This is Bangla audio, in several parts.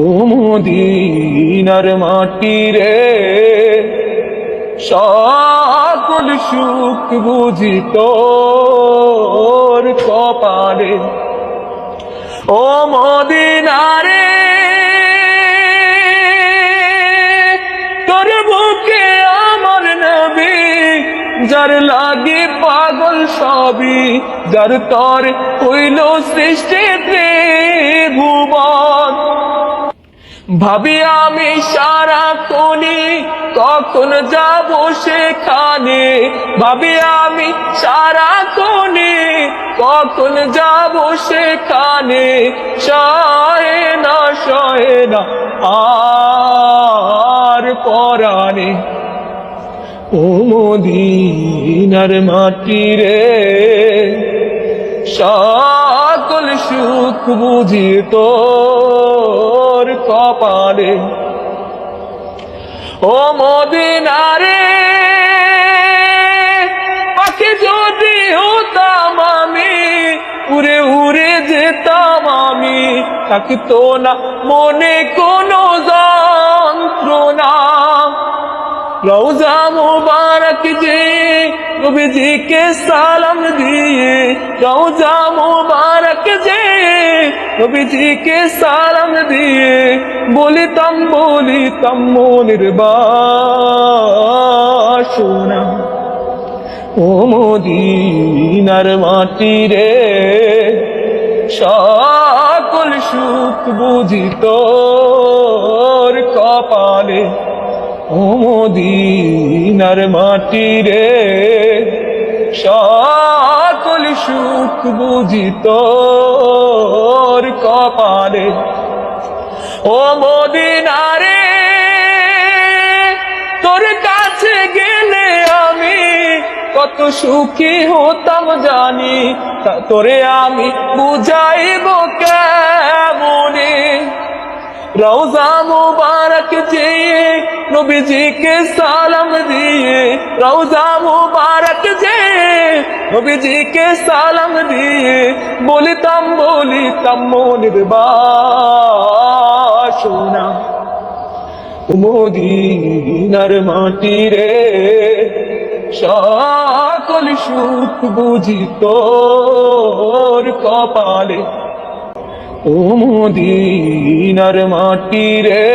ও মদিনার মাটি রে, সকল সুখ বুঝি তোর কপালে। ও মদিনারে, তোর বুকে আমার নবী, যার লাগে পাগল সবই, যার তর হইল সৃষ্টি ত্রিভুবন। ভাবি আমি সারাক্ষণই কখন যাব সেখানে, ভাবি আমি সারাক্ষণই কখন যাব সেখানে। সয়ে না আর পরাণে। ও মদিনার মাটি রে, সকল সুখ বুঝি তোর কপালে। ও মদিনারে, পাখি যদি হতাম আমি, উড়ে উড়ে যেতাম আমি, থাকতো না মনে কোনো যন্ত্রণা। রওজা মুবারক যে নবীজিকে সালাম দিয়ে, রওজা মুবারক যে নবীজিকে সালাম দিয়ে, বলিতাম মনের বাসনা। ও মদিনার মাটি রে, সকল সুখ বুঝি তোর কপালে। ও মদিনার মাটি রে, সকল সুখ বুঝি তোর কপালে। ও মদিনারে, তোর কাছে গেলে আমি কত সুখী হতাম জানি, তোরে আমি বুঝাইব কেমনে। রওজা মুবারক যে নবীজিকে সালাম দিয়ে, রওজা মুবারক যে নবীজিকে সালাম দিয়ে, বলিতাম মনের বাসনা। মদিনার মাটি রে, সকল সুখ বুঝি তোর কপালে। ও মদিনার মাটি রে,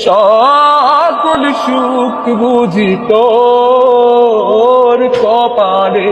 সকল সুখ বুঝি তোর কপালে।